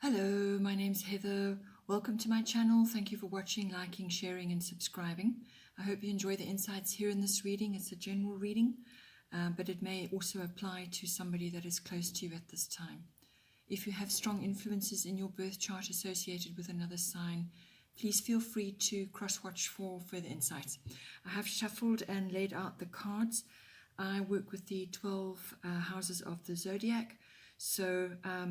Hello, my name's Heather. Welcome to my channel. Thank you for watching, liking, sharing, and subscribing. I hope you enjoy the insights here in this reading. It's a general reading, but it may also apply to somebody that is close to you at this time. If you have strong influences in your birth chart associated with another sign, please feel free to cross-watch for further insights. I have shuffled and laid out the cards. I work with the 12 houses of the zodiac. So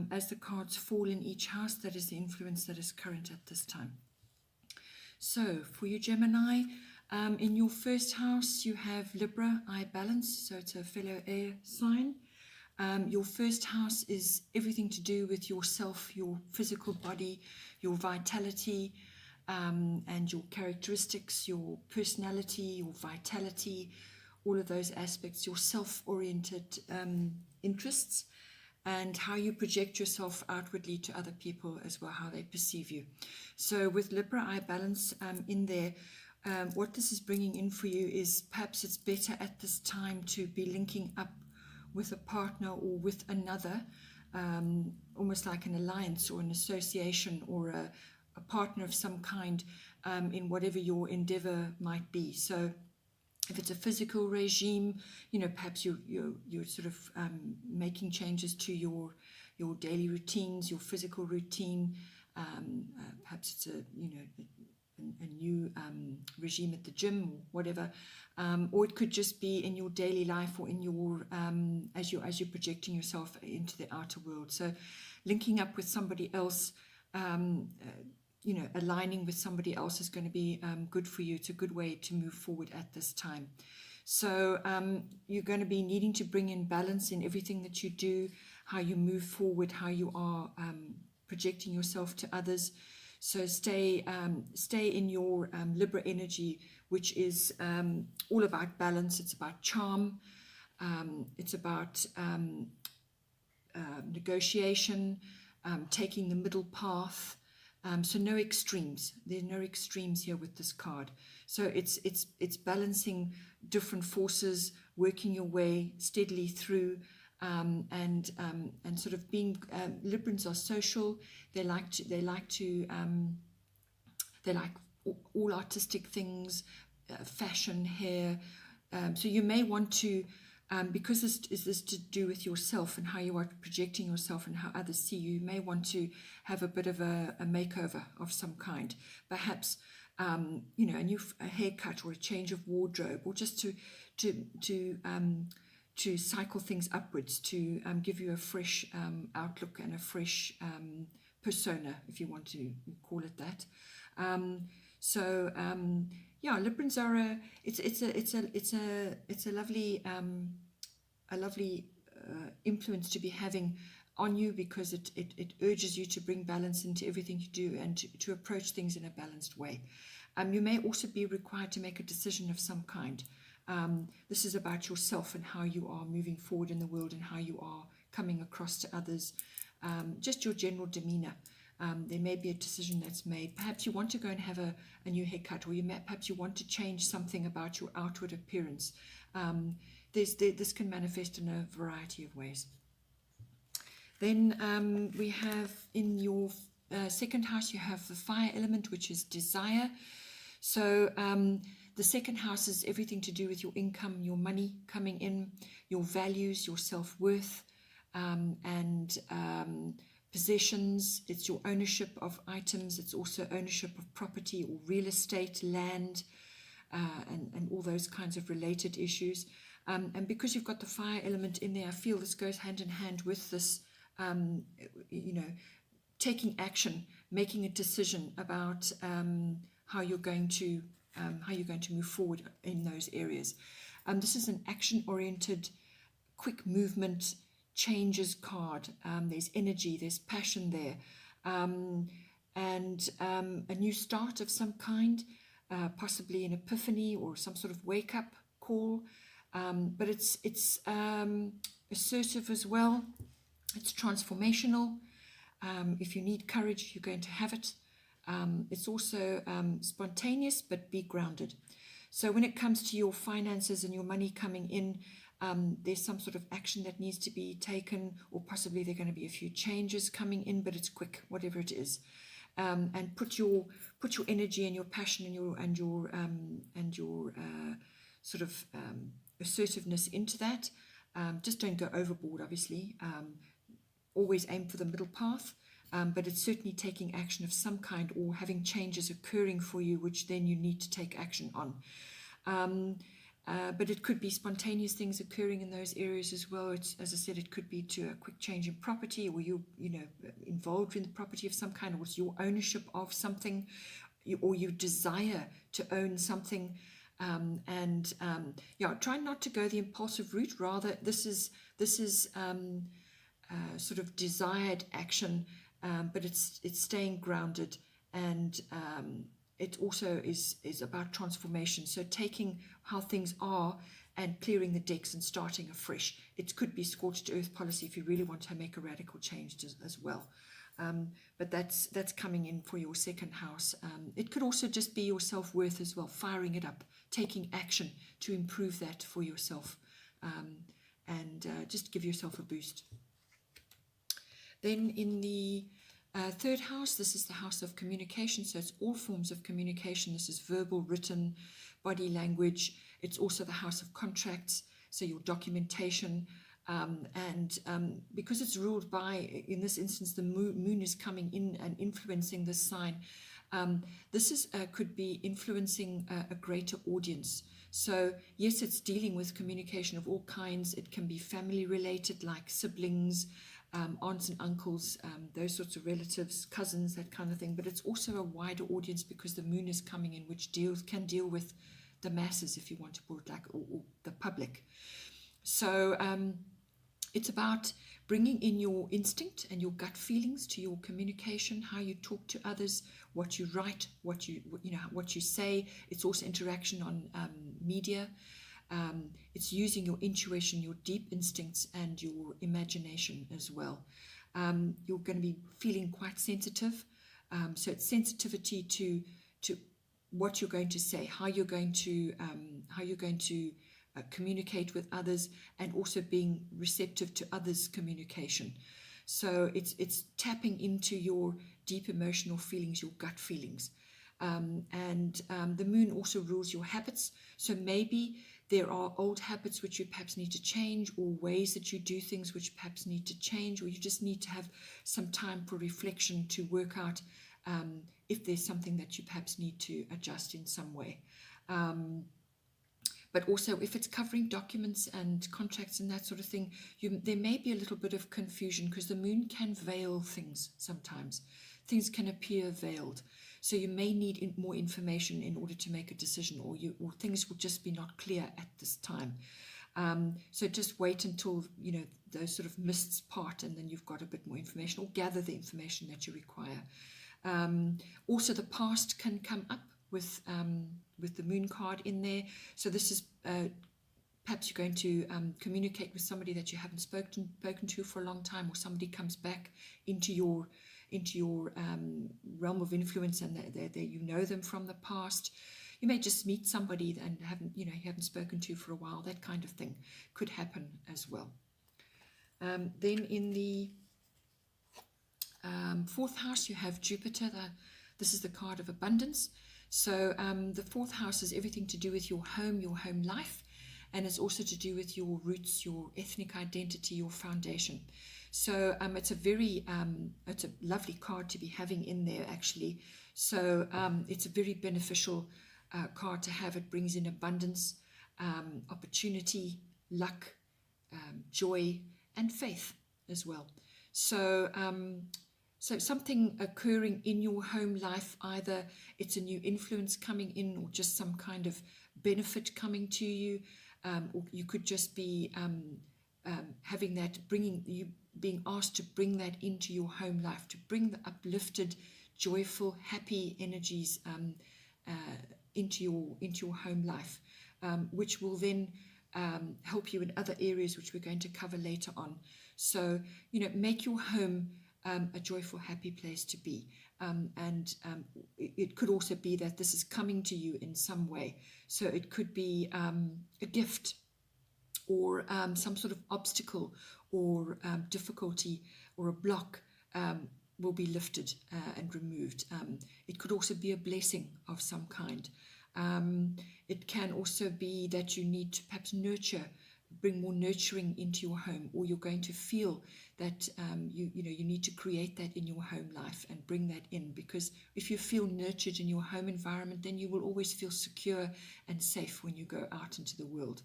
as the cards fall in each house, that is the influence that is current at this time. So for you Gemini, in your first house you have Libra, I balance, so it's a fellow air sign. Your first house is everything to do with yourself, your physical body, your vitality, and your characteristics, your personality, your vitality, all of those aspects, your self-oriented interests, and how you project yourself outwardly to other people as well, how they perceive you. So with Libra, I balance in there. What this is bringing in for you is perhaps it's better at this time to be linking up with a partner or with another, almost like an alliance or an association or a partner of some kind in whatever your endeavor might be. So if it's a physical regime, perhaps you're sort of making changes to your daily routines, your physical routine. Perhaps it's a new regime at the gym or whatever, or it could just be in your daily life or in your as you're projecting yourself into the outer world. So linking up with somebody else, aligning with somebody else is going to be good for you. It's a good way to move forward at this time. So you're going to be needing to bring in balance in everything that you do, how you move forward, how you are projecting yourself to others. So stay in your Libra energy, which is all about balance. It's about charm. It's about negotiation, taking the middle path. So no extremes. There are no extremes here with this card. So it's balancing different forces, working your way steadily through, and sort of being. Librans are social. They like all artistic things, fashion, hair. So you may want to. Because this is to do with yourself and how you are projecting yourself and how others see you, you may want to have a bit of a makeover of some kind. Perhaps, a new haircut or a change of wardrobe, or just to cycle things upwards, to give you a fresh outlook and a fresh persona, if you want to call it that. Yeah, Librans are it's a lovely influence to be having on you, because it urges you to bring balance into everything you do and to approach things in a balanced way. You may also be required to make a decision of some kind. This is about yourself and how you are moving forward in the world and how you are coming across to others, just your general demeanor. There may be a decision that's made. Perhaps you want to go and have a new haircut, or perhaps you want to change something about your outward appearance. This can manifest in a variety of ways. Then we have in your second house, you have the fire element, which is desire. So the second house is everything to do with your income, your money coming in, your values, your self-worth, and possessions. It's your ownership of items. It's also ownership of property or real estate, land, and all those kinds of related issues. And because you've got the fire element in there, I feel this goes hand in hand with this, taking action, making a decision about how you're going to move forward in those areas. This is an action-oriented, quick movement, changes card. There's energy, there's passion there, and a new start of some kind, possibly an epiphany or some sort of wake-up call. But it's assertive as well. It's transformational. If you need courage, you're going to have it. It's also spontaneous, but be grounded. So when it comes to your finances and your money coming in, there's some sort of action that needs to be taken, or possibly there are going to be a few changes coming in, but it's quick, whatever it is. And put your energy and your passion and your sort of assertiveness into that. Just don't go overboard, obviously. Always aim for the middle path, but it's certainly taking action of some kind, or having changes occurring for you, which then you need to take action on. But it could be spontaneous things occurring in those areas as well. It's, as I said, it could be to a quick change in property, or you know, involved in the property of some kind, or it's your ownership of something, or you desire to own something. Yeah, try not to go the impulsive route. Rather, this is sort of desired action, but it's staying grounded, and it also is about transformation. So taking how things are and clearing the decks and starting afresh. It could be scorched earth policy if you really want to make a radical change as well. But that's coming in for your second house. It could also just be your self-worth as well, firing it up, taking action to improve that for yourself, and just give yourself a boost. Then in the third house, this is the house of communication. So it's all forms of communication. This is verbal, written, body language. It's also the house of contracts, so your documentation. Because it's ruled by, in this instance, the moon is coming in and influencing this sign. This could be influencing a greater audience. So yes, it's dealing with communication of all kinds. It can be family related, like siblings, aunts and uncles, those sorts of relatives, cousins, that kind of thing. But it's also a wider audience because the moon is coming in, which can deal with the masses, if you want to put it like, or the public. So it's about bringing in your instinct and your gut feelings to your communication, how you talk to others, what you write, what you say. It's also interaction on media. It's using your intuition, your deep instincts, and your imagination as well. You're going to be feeling quite sensitive. So it's sensitivity to what you're going to say, how you're going to communicate with others, and also being receptive to others' communication. So it's tapping into your deep emotional feelings, your gut feelings. The moon also rules your habits. So maybe there are old habits which you perhaps need to change, or ways that you do things which perhaps need to change, or you just need to have some time for reflection to work out if there's something that you perhaps need to adjust in some way. But also if it's covering documents and contracts and that sort of thing, there may be a little bit of confusion, because the moon can veil things sometimes. Things can appear veiled. So you may need more information in order to make a decision, or things will just be not clear at this time. So just wait until, those sort of mists part, and then you've got a bit more information, or gather the information that you require. Also, the past can come up with the moon card in there. So this is perhaps you're going to communicate with somebody that you haven't spoken to for a long time, or somebody comes back into your realm of influence, and you know them from the past. You may just meet somebody and you haven't spoken to for a while. That kind of thing could happen as well. Then in the fourth house, you have Jupiter. This is the card of abundance. So the fourth house is everything to do with your home life, and it's also to do with your roots, your ethnic identity, your foundation. So it's a lovely card to be having in there, actually. So it's a very beneficial card to have. It brings in abundance, opportunity, luck, joy, and faith as well. So something occurring in your home life, either it's a new influence coming in, or just some kind of benefit coming to you, or you could just be having that, being asked to bring that into your home life, to bring the uplifted, joyful, happy energies into your home life, which will then help you in other areas which we're going to cover later on. So, make your home a joyful, happy place to be. It could also be that this is coming to you in some way. So it could be a gift, or some sort of obstacle or difficulty or a block will be lifted and removed. It could also be a blessing of some kind. It can also be that you need to perhaps bring more nurturing into your home, or you're going to feel that you need to create that in your home life and bring that in, because if you feel nurtured in your home environment, then you will always feel secure and safe when you go out into the world.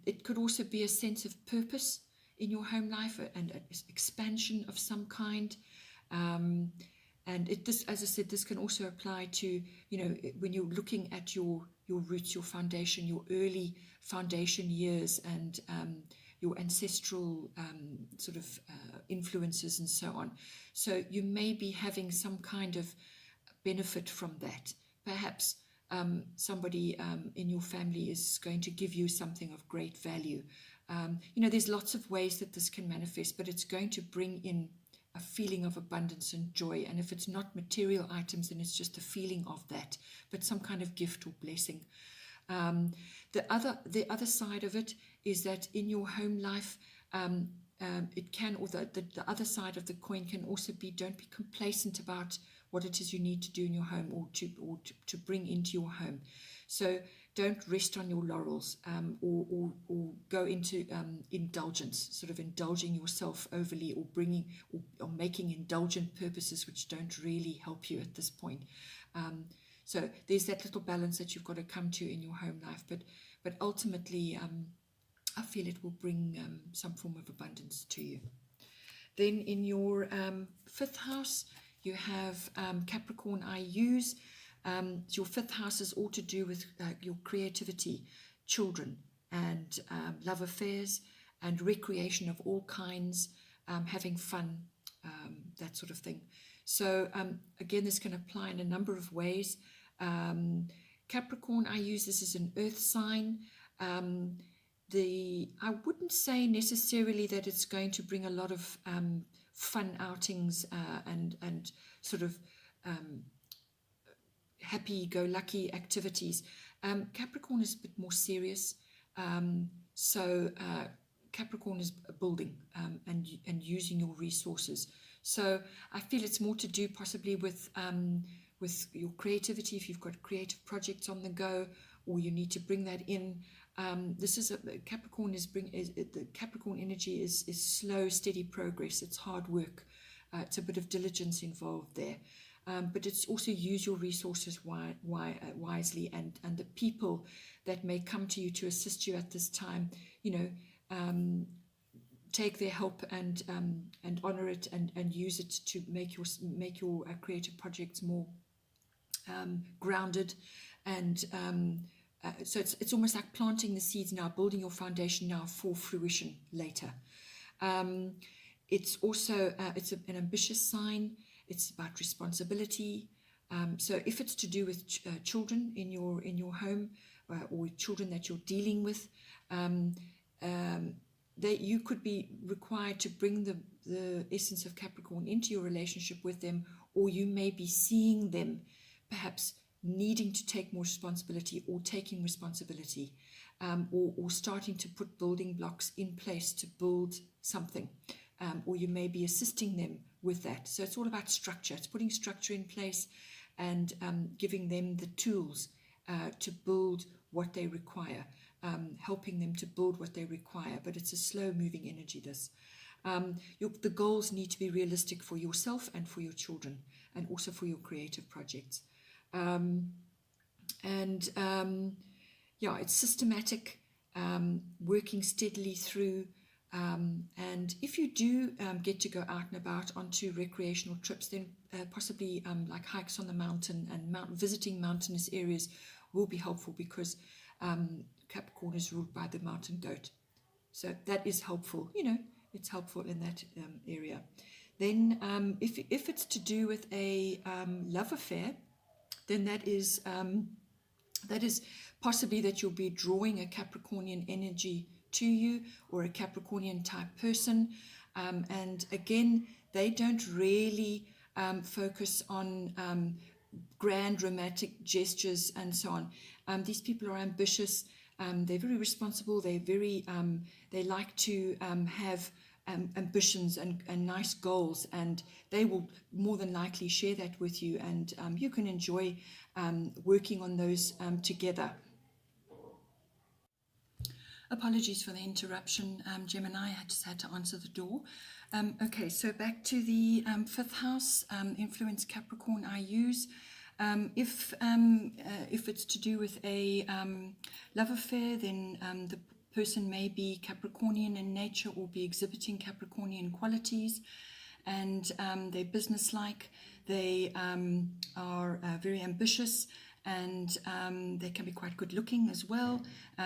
It could also be a sense of purpose in your home life and an expansion of some kind. And as I said, this can also apply to, when you're looking at your roots, your foundation, your early foundation years, and your ancestral influences and so on. So you may be having some kind of benefit from that. Perhaps somebody in your family is going to give you something of great value. There's lots of ways that this can manifest, but it's going to bring in a feeling of abundance and joy. And if it's not material items, then it's just a feeling of that, but some kind of gift or blessing. The other side of it is that in your home life, it can, or the other side of the coin can also be, don't be complacent about what it is you need to do in your home or to bring into your home. So don't rest on your laurels, or go into indulgence, sort of indulging yourself overly, or bringing or making indulgent purposes which don't really help you at this point. So there's that little balance that you've got to come to in your home life, but ultimately I feel it will bring some form of abundance to you. Then in your fifth house, you have Capricorn IUs. Your fifth house is all to do with your creativity, children, and love affairs, and recreation of all kinds, having fun, that sort of thing. So again, this can apply in a number of ways. Capricorn, I use this as an earth sign. I wouldn't say necessarily that it's going to bring a lot of fun outings and sort of happy-go-lucky activities. Capricorn is a bit more serious. So Capricorn is building and using your resources. So I feel it's more to do possibly with your creativity, if you've got creative projects on the go, or you need to bring that in. This is Capricorn the Capricorn energy is slow, steady progress. It's hard work. It's a bit of diligence involved there. But it's also use your resources wisely, and the people that may come to you to assist you at this time, take their help and honor it and use it to make your creative projects more grounded. And so it's almost like planting the seeds now, building your foundation now for fruition later. It's also it's an ambitious sign. It's about responsibility. So if it's to do with children in your home, or children that you're dealing with, you could be required to bring the essence of Capricorn into your relationship with them, or you may be seeing them perhaps needing to take more responsibility, or taking responsibility, or starting to put building blocks in place to build something, or you may be assisting them with that. So it's all about structure. It's putting structure in place and giving them the tools to build what they require, helping them to build what they require. But it's a slow moving energy, this. The goals need to be realistic for yourself and for your children, and also for your creative projects. It's systematic, working steadily through. And if you do get to go out and about onto recreational trips, then possibly like hikes on the mountain and visiting mountainous areas will be helpful, because Capricorn is ruled by the mountain goat. So that is helpful. It's helpful in that area. Then if it's to do with a love affair, then that is possibly that you'll be drawing a Capricornian energy to you, or a Capricornian type person. And again, they don't really focus on grand romantic gestures and so on. These people are ambitious. They're very responsible. They like to have ambitions and nice goals, and they will more than likely share that with you, and you can enjoy working on those together. Apologies for the interruption, Gemini. I just had to answer the door. Okay, so back to the fifth house, influence Capricorn I use. If it's to do with a love affair, then the person may be Capricornian in nature or be exhibiting Capricornian qualities, and they're businesslike. They are very ambitious, and they can be quite good looking as well,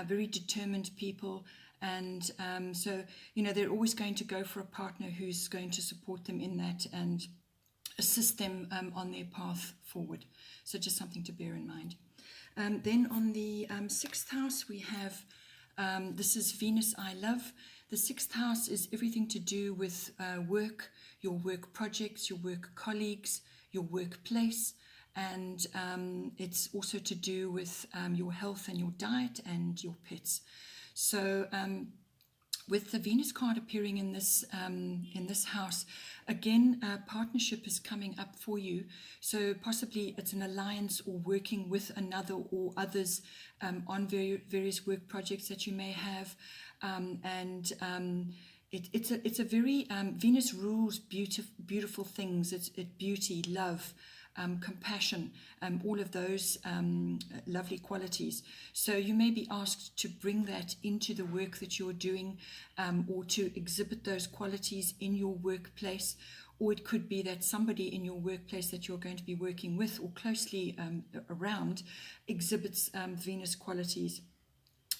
very determined people. And so, they're always going to go for a partner who's going to support them in that and assist them on their path forward. So just something to bear in mind. Then on the sixth house, we have, this is Venus I love. The sixth house is everything to do with work, your work projects, your work colleagues, your workplace. And it's also to do with your health and your diet and your pets. So with the Venus card appearing in this house, again, partnership is coming up for you. So possibly it's an alliance or working with another or others on various work projects that you may have. It's a very, Venus rules beautiful things. It's beauty, love, compassion, all of those lovely qualities. So you may be asked to bring that into the work that you're doing, or to exhibit those qualities in your workplace. Or it could be that somebody in your workplace that you're going to be working with or closely around exhibits Venus qualities.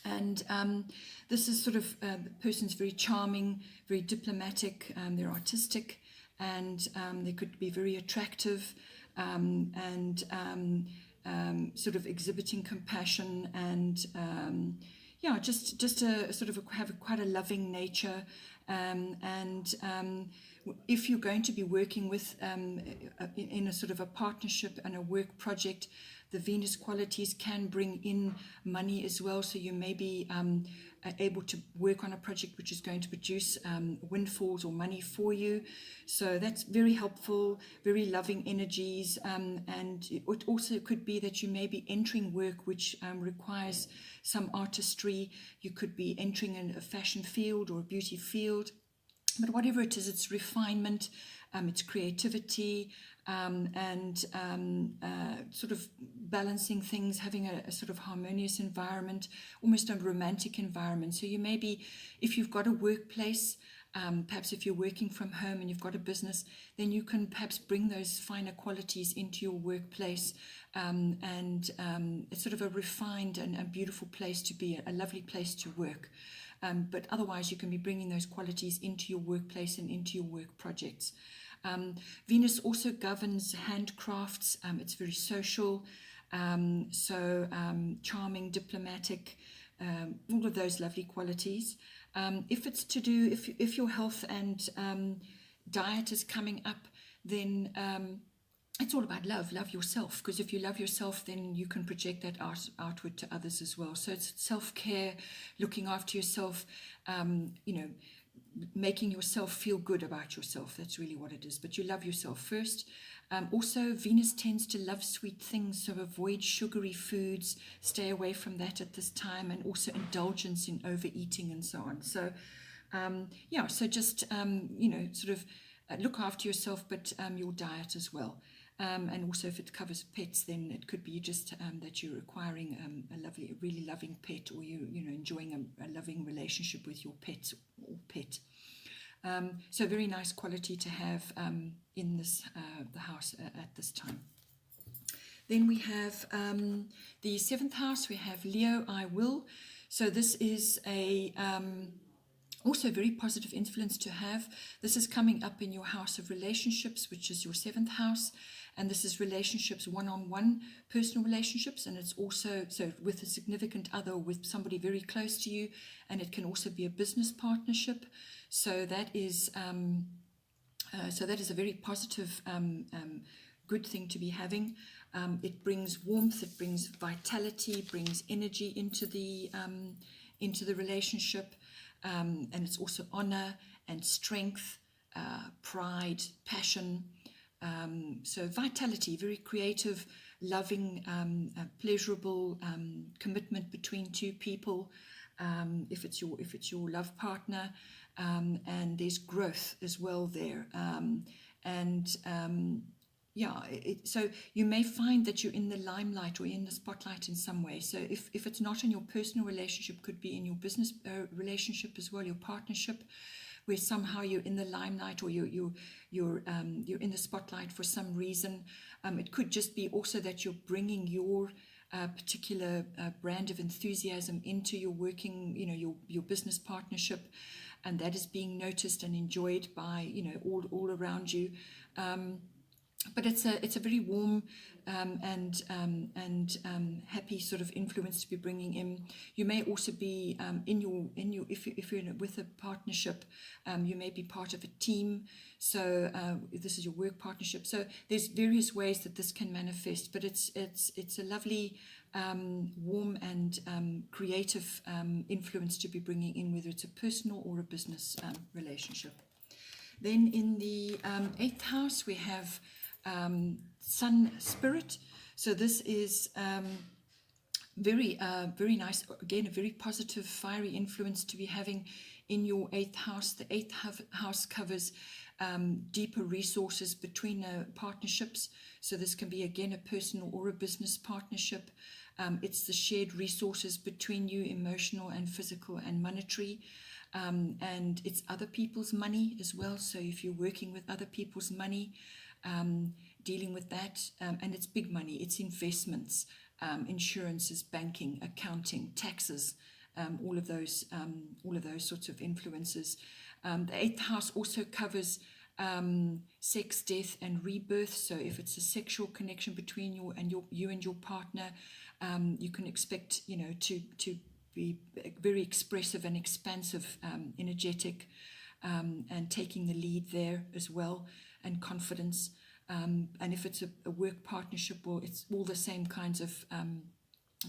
And this is sort of, the person's very charming, very diplomatic, they're artistic, and they could be very attractive, and sort of exhibiting compassion, and just a sort of have quite a loving nature, and if you're going to be working with in a sort of a partnership and a work project, the Venus qualities can bring in money as well. So you may be able to work on a project which is going to produce windfalls or money for you. So that's very helpful, very loving energies. And it also could be that you may be entering work which requires some artistry. You could be entering in a fashion field or a beauty field. But whatever it is, it's refinement, it's creativity, and sort of balancing things, having a sort of harmonious environment, almost a romantic environment. So you may be, if you've got a workplace, perhaps if you're working from home and you've got a business, then you can perhaps bring those finer qualities into your workplace, and it's sort of a refined and a beautiful place to be, a lovely place to work. But otherwise, you can be bringing those qualities into your workplace and into your work projects. Venus also governs handcrafts. It's very social, so charming, diplomatic, all of those lovely qualities. If it's to do, if your health and diet is coming up, then it's all about love yourself, because if you love yourself, then you can project that outward to others as well. So it's self-care, looking after yourself, making yourself feel good about yourself. That's really what it is. But you love yourself first. Also, Venus tends to love sweet things, so avoid sugary foods, stay away from that at this time, and also indulgence in overeating and so on. So, so just, sort of look after yourself, but your diet as well. And also, if it covers pets, then it could be just that you're acquiring a really loving pet, or you enjoying a loving relationship with your pets or pet. So very nice quality to have in this the house at this time. Then we have the seventh house. We have Leo I will. So this is a also a very positive influence to have. This is coming up in your house of relationships, which is your seventh house. And this is relationships, one-on-one personal relationships. And it's also, so with a significant other, with somebody very close to you. And it can also be a business partnership. So that is a very positive, good thing to be having. It brings warmth, it brings vitality, brings energy into the relationship, and it's also honor and strength, pride, passion. So vitality, very creative, loving, pleasurable commitment between two people. If it's your love partner, and there's growth as well there, so you may find that you're in the limelight or in the spotlight in some way. So if it's not in your personal relationship, could be in your business relationship as well, your partnership, where somehow you're in the limelight, or you're in the spotlight for some reason. It could just be also that you're bringing your particular brand of enthusiasm into your working, your business partnership, and that is being noticed and enjoyed by all around you. But it's a very warm and happy sort of influence to be bringing in. You may also be if you're with a partnership, you may be part of a team. So this is your work partnership. So there's various ways that this can manifest, but it's a lovely warm and creative influence to be bringing in, whether it's a personal or a business relationship. Then in the 8th house we have Sun Spirit. So this is very nice. Again, a very positive, fiery influence to be having in your 8th house. The 8th house covers deeper resources between partnerships. So this can be, again, a personal or a business partnership. It's the shared resources between you, emotional and physical and monetary. And it's other people's money as well. So if you're working with other people's money, dealing with that, and it's big money, it's investments, insurances, banking, accounting, taxes, all of those sorts of influences. The 8th house also covers sex, death, and rebirth. So if it's a sexual connection between you and your partner, you can expect to be very expressive and expansive, energetic, and taking the lead there as well, and confidence. And if it's a work partnership, well, it's all the same kinds of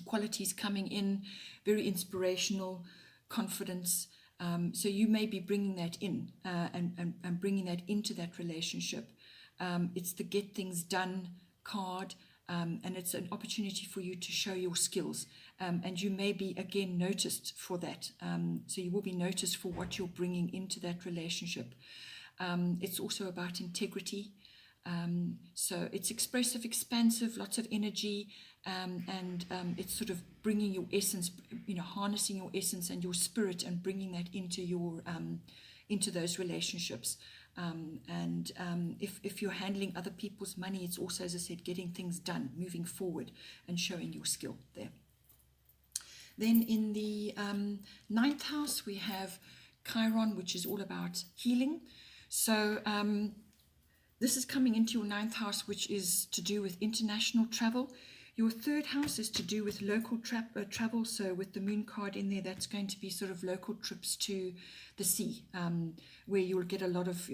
qualities coming in, very inspirational, confidence. So you may be bringing that in and bringing that into that relationship. It's the get things done card, and it's an opportunity for you to show your skills. And you may be, again, noticed for that. So you will be noticed for what you're bringing into that relationship. It's also about integrity. So it's expressive, expansive, lots of energy, and it's sort of bringing your essence, harnessing your essence and your spirit and bringing that into those relationships. And if you're handling other people's money, it's also, as I said, getting things done, moving forward and showing your skill there. Then in the 9th house, we have Chiron, which is all about healing. So this is coming into your 9th house, which is to do with international travel. Your 3rd house is to do with local travel. So with the moon card in there, that's going to be sort of local trips to the sea, where you'll get a lot of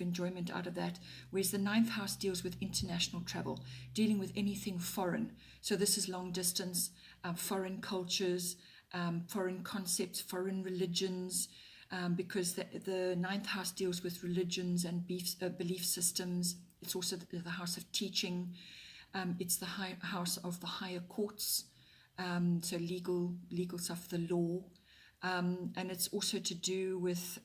enjoyment out of that. Whereas the 9th house deals with international travel, dealing with anything foreign. So this is long distance, foreign cultures, foreign concepts, foreign religions. Because the 9th house deals with religions and belief systems. It's also the house of teaching. It's the house of the higher courts, so legal stuff, the law. And it's also to do with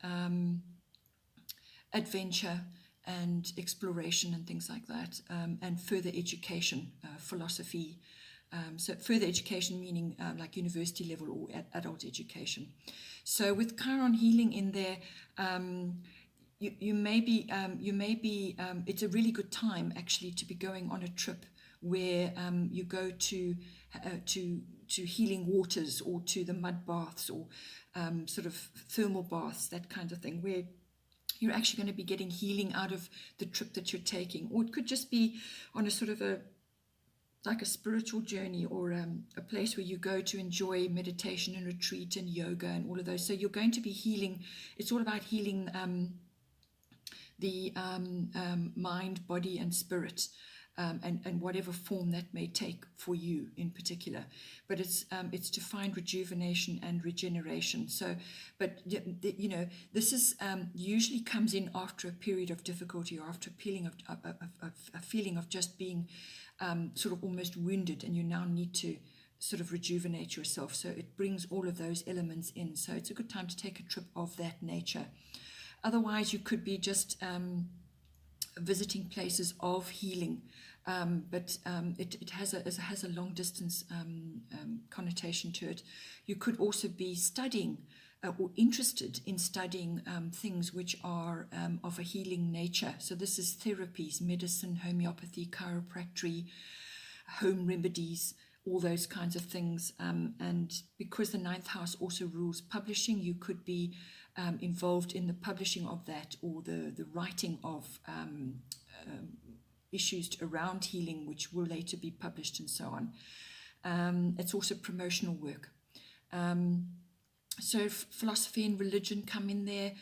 adventure and exploration and things like that, and further education, philosophy. So further education meaning like university level or adult education. So with Chiron healing in there, you may be it's a really good time actually to be going on a trip where you go to healing waters, or to the mud baths, or sort of thermal baths, that kind of thing, where you're actually going to be getting healing out of the trip that you're taking. Or it could just be on a sort of like a spiritual journey, or a place where you go to enjoy meditation and retreat and yoga and all of those. So you're going to be healing. It's all about healing the mind, body, and spirit. and whatever form that may take for you in particular. But it's to find rejuvenation and regeneration. So, but you know, this is usually comes in after a period of difficulty, or after a feeling of just being sort of almost wounded, and you now need to sort of rejuvenate yourself. So it brings all of those elements in. So it's a good time to take a trip of that nature. Otherwise, you could be just visiting places of healing, but it has a long distance connotation to it. You could also be studying or interested in studying things which are of a healing nature. So this is therapies, medicine, homeopathy, chiropractic, home remedies, all those kinds of things. And because the ninth house also rules publishing, you could be involved in the publishing of that, or the writing of issues around healing, which will later be published and so on. It's also promotional work. So philosophy and religion come in there.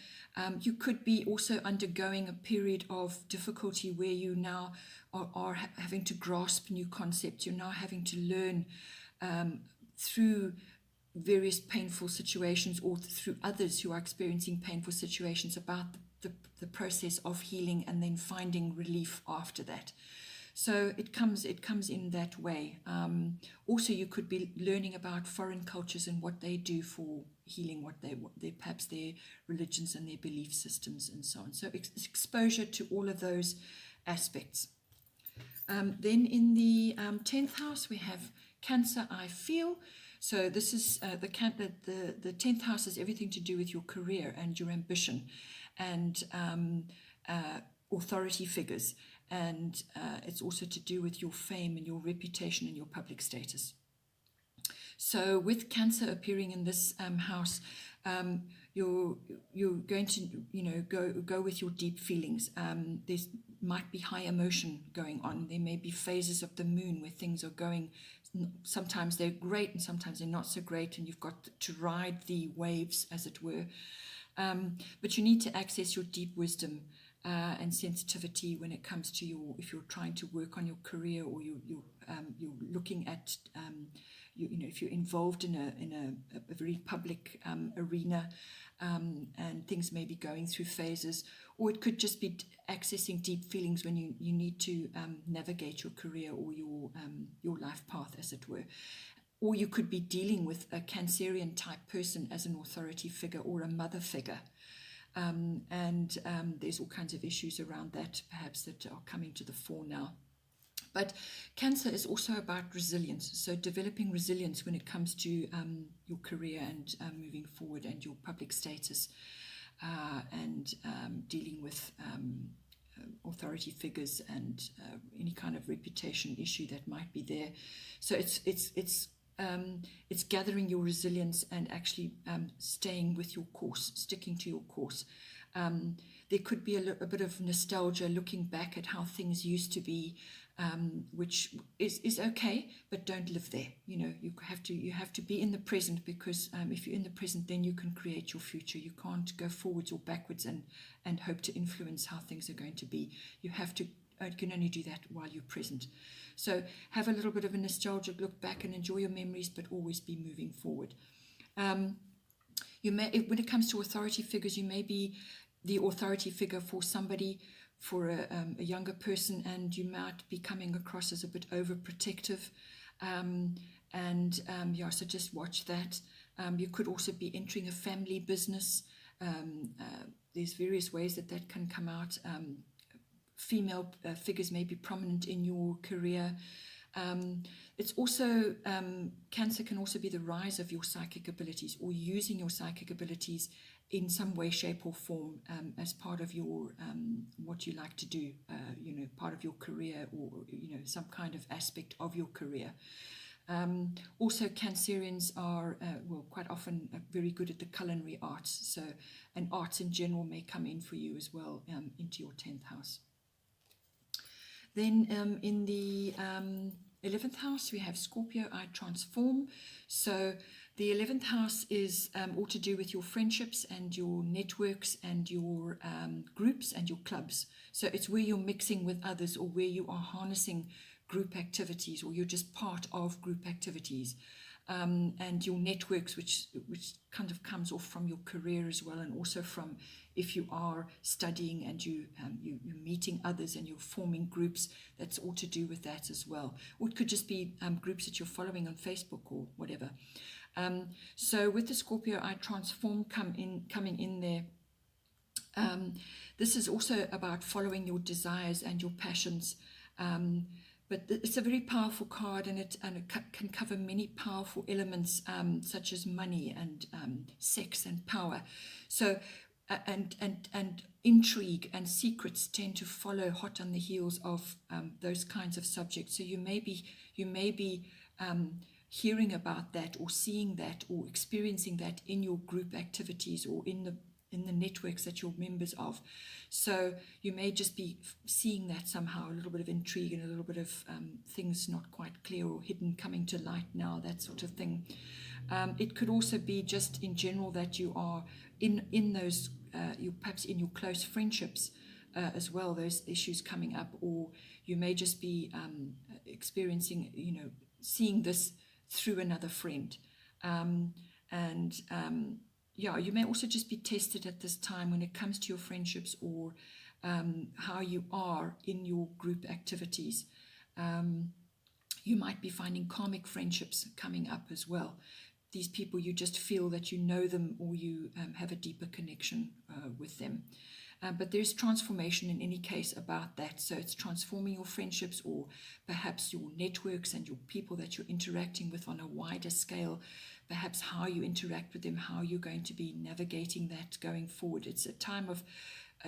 You could be also undergoing a period of difficulty where you now are having to grasp new concepts. You're now having to learn through various painful situations, or through others who are experiencing painful situations, about the process of healing, and then finding relief after that. So it comes in that way. Also, you could be learning about foreign cultures and what they do for healing, what they perhaps their religions and their belief systems and so on. So exposure to all of those aspects. Then in the 10th house, we have Cancer, I feel. So this is the 10th house has everything to do with your career and your ambition, and authority figures. And it's also to do with your fame and your reputation and your public status. So with Cancer appearing in this house, you're going to go with your deep feelings. There's might be high emotion going on. There may be phases of the moon where things are going. Sometimes they're great and sometimes they're not so great, and you've got to ride the waves, as it were. But you need to access your deep wisdom and sensitivity when it comes to if you're trying to work on your career, or you're looking at if you're involved in a very public arena, and things may be going through phases, or it could just be accessing deep feelings when you need to navigate your career or your life path, as it were. Or you could be dealing with a Cancerian type person as an authority figure or a mother figure. And there's all kinds of issues around that, perhaps, that are coming to the fore now. But Cancer is also about resilience, so developing resilience when it comes to your career and moving forward, and your public status, and dealing with authority figures and any kind of reputation issue that might be there. So it's gathering your resilience and actually staying with your course, sticking to your course. There could be a bit of nostalgia, looking back at how things used to be, which is okay, but don't live there. You have to be in the present, because if you're in the present, then you can create your future. You can't go forwards or backwards and hope to influence how things are going to be. You can only do that while you're present. So have a little bit of a nostalgic look back and enjoy your memories, but always be moving forward. When it comes to authority figures, you may be the authority figure for somebody, for a younger person, and you might be coming across as a bit overprotective. So just watch that. You could also be entering a family business. There's various ways that can come out. Female figures may be prominent in your career. It's also, Cancer can also be the rise of your psychic abilities, or using your psychic abilities in some way, shape or form, as part of your what you like to do, part of your career, or some kind of aspect of your career. Also, Cancerians are quite often very good at the culinary arts, and arts in general may come in for you as well, into your 10th house. Then in the 11th house, we have Scorpio, I transform. So The 11th house is all to do with your friendships and your networks and your groups and your clubs. So it's where you're mixing with others, or where you are harnessing group activities, or you're just part of group activities. And your networks, which kind of comes off from your career as well, and also from if you are studying and you're meeting others and you're forming groups, that's all to do with that as well. Or it could just be groups that you're following on Facebook or whatever. So with the Scorpio, I transform coming in there. This is also about following your desires and your passions. But it's a very powerful card, and it can cover many powerful elements, such as money and sex and power. So and intrigue and secrets tend to follow hot on the heels of those kinds of subjects. So you may be hearing about that, or seeing that, or experiencing that in your group activities, or in the networks that you're members of. So you may just be seeing that somehow, a little bit of intrigue and a little bit of things not quite clear or hidden coming to light now, that sort of thing. It could also be just in general that you are in those, you perhaps in your close friendships as well, those issues coming up, or you may just be experiencing, seeing this through another friend. Yeah, you may also just be tested at this time when it comes to your friendships, or how you are in your group activities. You might be finding karmic friendships coming up as well. These people, you just feel that you know them, or you have a deeper connection with them. But there's transformation in any case about that. So it's transforming your friendships, or perhaps your networks and your people that you're interacting with on a wider scale, perhaps how you interact with them, how you're going to be navigating that going forward. It's a time of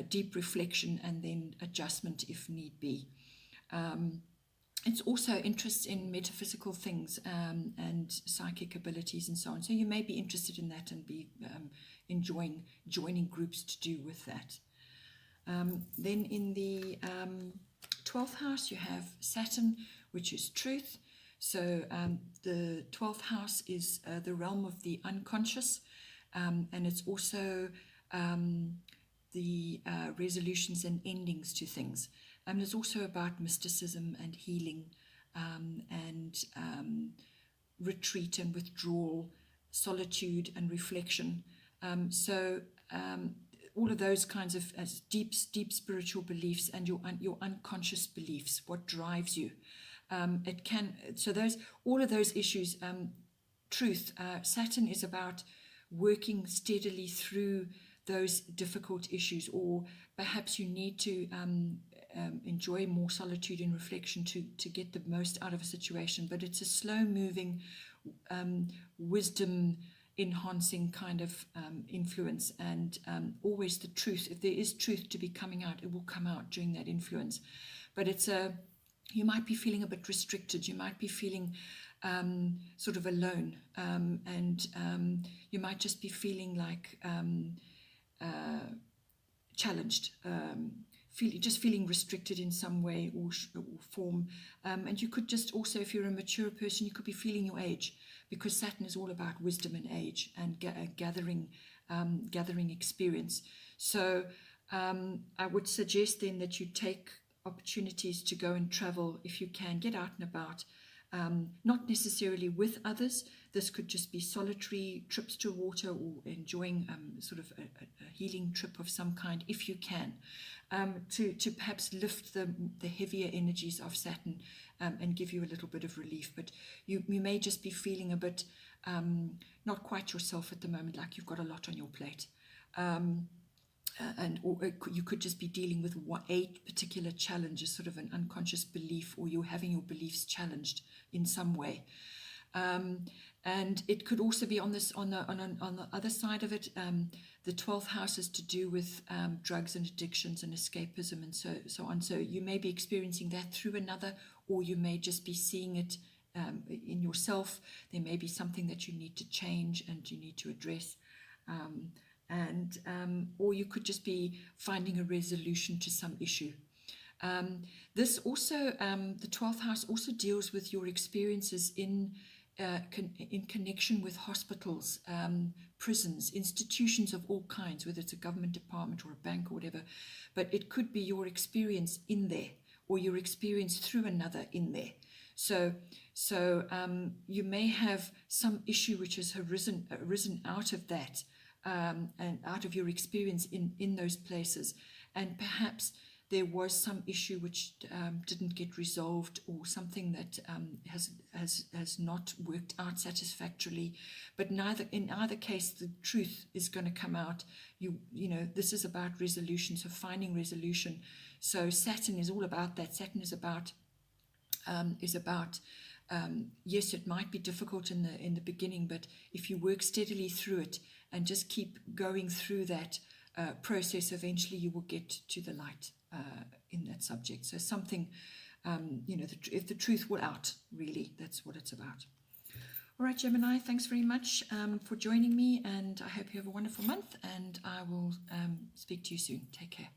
deep reflection and then adjustment if need be. It's also interest in metaphysical things and psychic abilities and so on. So you may be interested in that and be enjoying joining groups to do with that. Then in the 12th house, you have Saturn, which is truth. So the 12th house is the realm of the unconscious, and it's also the resolutions and endings to things. It's also about mysticism and healing, and retreat and withdrawal, solitude and reflection. All of those kinds of deep spiritual beliefs and your unconscious beliefs, what drives you. All of those issues. Truth. Saturn is about working steadily through those difficult issues, or perhaps you need to enjoy more solitude and reflection to get the most out of a situation. But it's a slow-moving, wisdom enhancing kind of influence, and always the truth. If there is truth to be coming out, it will come out during that influence. But you might be feeling a bit restricted. You might be feeling sort of alone, and you might just be feeling like challenged, feeling restricted in some way or form. And you could just also, if you're a mature person, you could be feeling your age, because Saturn is all about wisdom and age and gathering experience. So I would suggest then that you take opportunities to go and travel if you can, get out and about, not necessarily with others. This could just be solitary trips to water, or enjoying sort of a healing trip of some kind if you can, to perhaps lift the heavier energies of Saturn and give you a little bit of relief. But you may just be feeling a bit not quite yourself at the moment, like you've got a lot on your plate. You could just be dealing with a particular challenge, sort of an unconscious belief, or you're having your beliefs challenged in some way. And it could also be on the other side of it. The 12th house is to do with drugs and addictions and escapism and so on. So you may be experiencing that through another, or you may just be seeing it in yourself. There may be something that you need to change and you need to address. Or you could just be finding a resolution to some issue. This also, the 12th house also deals with your experiences in in connection with hospitals, prisons, institutions of all kinds, whether it's a government department or a bank or whatever. But it could be your experience in there, or your experience through another in there. So you may have some issue which has arisen out of that, and out of your experience in those places, and perhaps there was some issue which didn't get resolved, or something that has not worked out satisfactorily. But in either case, the truth is going to come out. You know, this is about resolution, so finding resolution. So Saturn is all about that. Saturn is about yes, it might be difficult in the beginning, but if you work steadily through it and just keep going through that process, eventually you will get to the light in that subject. So something, if the truth will out, really, that's what it's about. All right, Gemini, thanks very much for joining me, and I hope you have a wonderful month, and I will speak to you soon. Take care.